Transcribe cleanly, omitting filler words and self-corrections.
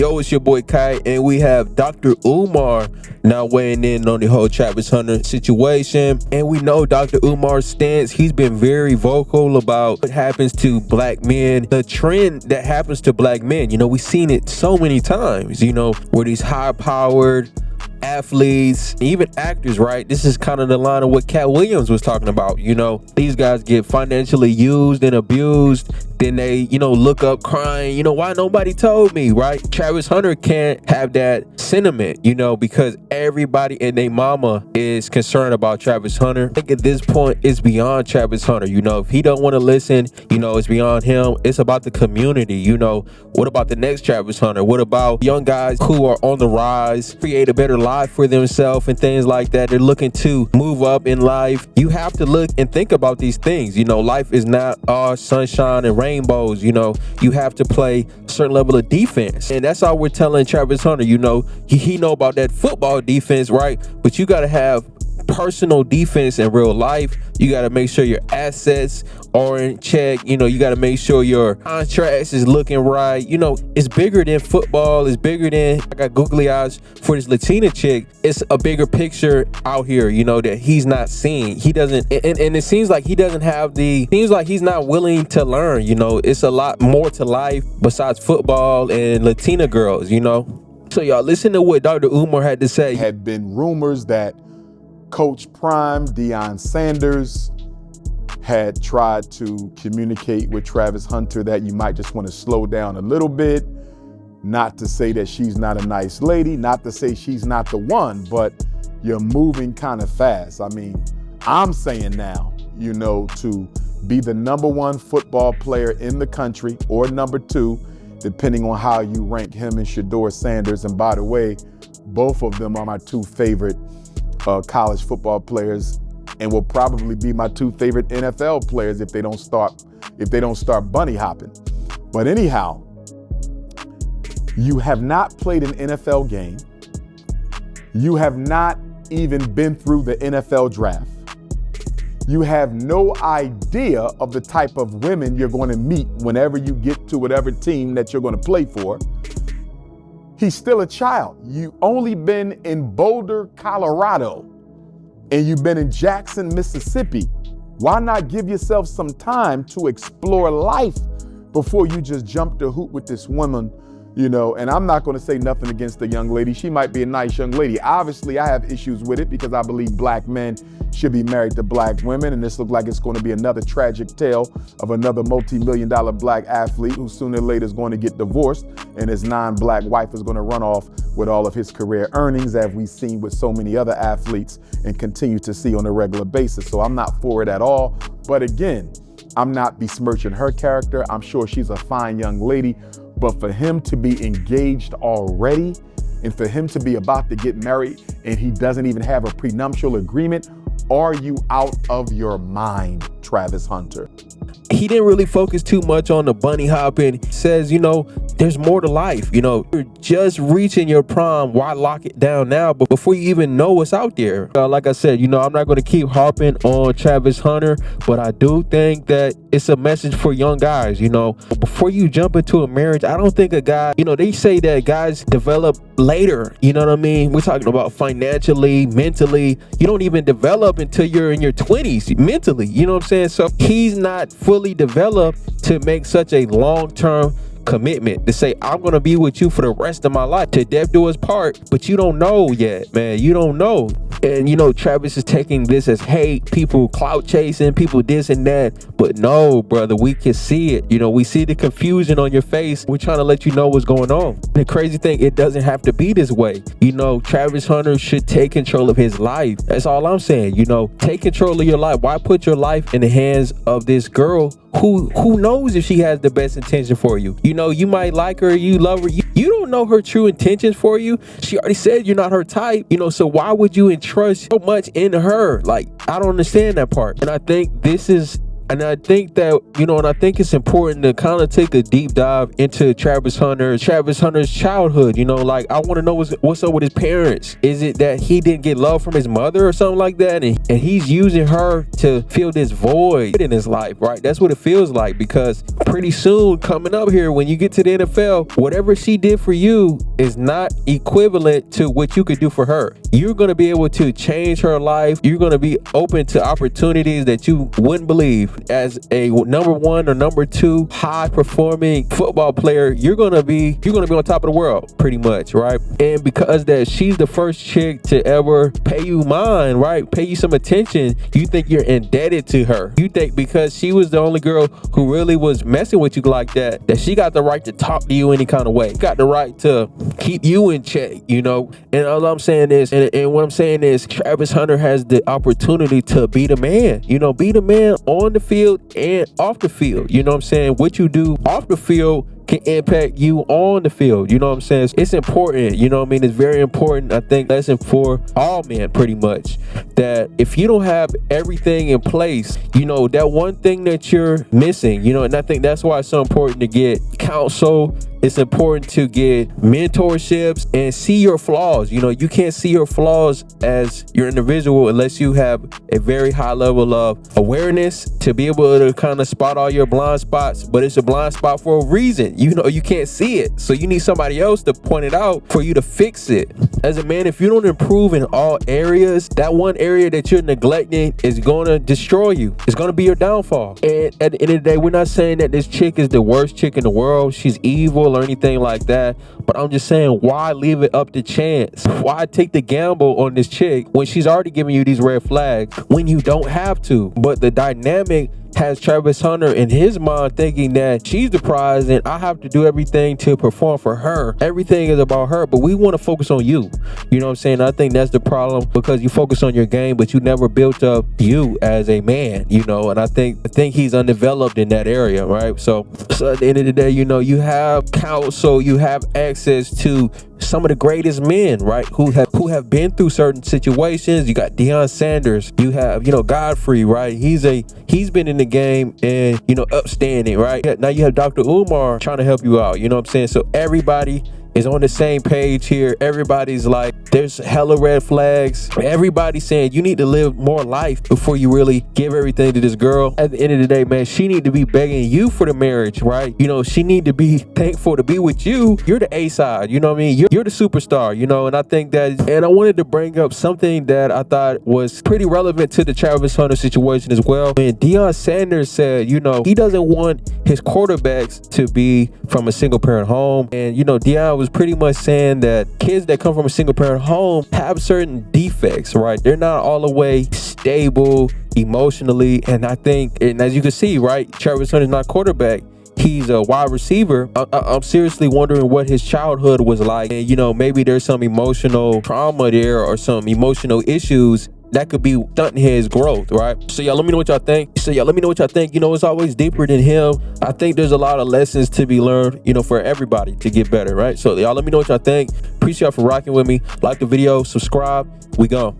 Yo, it's your boy Kai, and we have Dr. Umar now weighing in on the whole Travis Hunter situation. And we know Dr. Umar's stance. He's been very vocal about what happens to black men, the trend that happens to black men. We've seen it so many times, where these high-powered athletes, even actors, right? This is kind of the line of what Cat Williams was talking about. These guys get financially used and abused. Then they, look up crying, why nobody told me, right? Travis Hunter can't have that sentiment, because everybody and their mama is concerned about Travis Hunter. I think at this point, it's beyond Travis Hunter. If he don't want to listen, it's beyond him. It's about the community. What about the next Travis Hunter? What about young guys who are on the rise, create a better life for themselves and things like that? They're looking to move up in life. You have to look and think about these things. Life is not all sunshine and rainbows. You have to play a certain level of defense, and that's all we're telling Travis Hunter. He know about that football defense, right? But you got to have personal defense in real life. You got to make sure your assets are in check. You got to make sure your contracts is looking right. It's bigger than football. It's bigger than, I got googly eyes for this Latina chick. It's a bigger picture out here, that he's not seeing. He doesn't, and it seems like he doesn't have seems like he's not willing to learn. It's a lot more to life besides football and Latina girls, So y'all listen to what Dr. Umar had to say. Had been rumors that Coach Prime, Deion Sanders, had tried to communicate with Travis Hunter that you might just want to slow down a little bit. Not to say that she's not a nice lady, not to say she's not the one, but you're moving kind of fast. I mean, I'm saying now, to be the #1 football player in the country, or #2, depending on how you rank him and Shedeur Sanders. And by the way, both of them are my 2 favorite college football players, and will probably be my 2 favorite NFL players if they don't start bunny hopping. But anyhow, you have not played an NFL game. You have not even been through the NFL draft. You have no idea of the type of women you're going to meet whenever you get to whatever team that you're going to play for. He's still a child. You've only been in Boulder, Colorado, and you've been in Jackson, Mississippi. Why not give yourself some time to explore life before you just jump the hoop with this woman? And I'm not going to say nothing against the young lady. She might be a nice young lady. Obviously, I have issues with it because I believe black men should be married to black women. And this looks like it's going to be another tragic tale of another multi-million-dollar black athlete who sooner or later is going to get divorced, and his non-black wife is going to run off with all of his career earnings, as we've seen with so many other athletes and continue to see on a regular basis. So I'm not for it at all. But again, I'm not besmirching her character. I'm sure she's a fine young lady. But for him to be engaged already, and for him to be about to get married, and he doesn't even have a prenuptial agreement, are you out of your mind, Travis Hunter? He didn't really focus too much on the bunny hopping. He says, there's more to life. You're just reaching your prime. Why lock it down now? But before you even know what's out there. Like I said, I'm not going to keep harping on Travis Hunter, but I do think that it's a message for young guys. Before you jump into a marriage, I don't think a guy, they say that guys develop later. You know what I mean? We're talking about financially, mentally. You don't even develop until you're in your 20s mentally. You know what I'm saying? So he's not fully developed to make such a long-term commitment to say, I'm gonna be with you for the rest of my life, to death do us part. But you don't know yet, man. You don't know. And Travis is taking this as hate, people clout chasing, people this and that. But no, brother, we can see it. We see the confusion on your face. We're trying to let you know what's going on. The crazy thing, it doesn't have to be this way. Travis Hunter should take control of his life. That's all I'm saying. Take control of your life. Why put your life in the hands of this girl who knows if she has the best intention for you? You might like her, you love her. You don't know her true intentions for you. She already said you're not her type. So why would you entrust so much in her? Like, I don't understand that part. And I think this is And I think that, and I think it's important to kind of take a deep dive into Travis Hunter's childhood. Like, I want to know what's up with his parents. Is it that he didn't get love from his mother or something like that? And he's using her to fill this void in his life, right? That's what it feels like, because pretty soon coming up here, when you get to the NFL, whatever she did for you is not equivalent to what you could do for her. You're going to be able to change her life. You're going to be open to opportunities that you wouldn't believe. As a number 1 or number 2 high performing football player, you're going to be on top of the world pretty much, right? And because that she's the first chick to ever pay you mind, right? Pay you some attention, you think you're indebted to her. You think because she was the only girl who really was messing with you like that she got the right to talk to you any kind of way. Got the right to keep you in check, And all I'm saying is, and what I'm saying is, Travis Hunter has the opportunity to be the man, be the man on the field and off the field. You know what I'm saying? What you do off the field can impact you on the field. You know what I'm saying? It's important. It's very important. I think lesson for all men, pretty much, that if you don't have everything in place, that one thing that you're missing, and I think that's why it's so important to get counsel. It's important to get mentorships and see your flaws. You can't see your flaws as your individual unless you have a very high level of awareness to be able to kind of spot all your blind spots. But it's a blind spot for a reason. You can't see it. So you need somebody else to point it out for you to fix it. As a man, if you don't improve in all areas, that one area that you're neglecting is going to destroy you. It's going to be your downfall. And at the end of the day, we're not saying that this chick is the worst chick in the world. She's evil or anything like that, but I'm just saying, why leave it up to chance? Why take the gamble on this chick when she's already giving you these red flags when you don't have to? But the dynamic has Travis Hunter in his mind thinking that she's the prize and I have to do everything to perform for her. Everything is about her, but we want to focus on you. You know what I'm saying? I think that's the problem, because you focus on your game, but you never built up you as a man, and I think he's undeveloped in that area, right? So at the end of the day, you have counsel, you have access to some of the greatest men, right, who have been through certain situations. You got Deion Sanders, you have Godfrey, right? He's been in the game and upstanding, right? Now you have Dr. Umar trying to help you out. You know what I'm saying? So everybody is on the same page here. Everybody's like, there's hella red flags. Everybody's saying you need to live more life before you really give everything to this girl. At the end of the day, man, she need to be begging you for the marriage, right? She need to be thankful to be with you. You're the A side, you know what I mean? You're the superstar, and I think that, and I wanted to bring up something that I thought was pretty relevant to the Travis Hunter situation as well. When Deion Sanders said, he doesn't want his quarterbacks to be from a single parent home. And, Deion was pretty much saying that kids that come from a single parent home have certain defects, right? They're not all the way stable emotionally. And I think, and as you can see, right, Travis Hunter's not quarterback. He's a wide receiver. I'm seriously wondering what his childhood was like. And, maybe there's some emotional trauma there or some emotional issues that could be stunting his growth, right? So y'all let me know what y'all think. It's always deeper than him. I think there's a lot of lessons to be learned, for everybody to get better, right? So y'all let me know what y'all think. Appreciate y'all for rocking with me. Like the video, subscribe. We gone.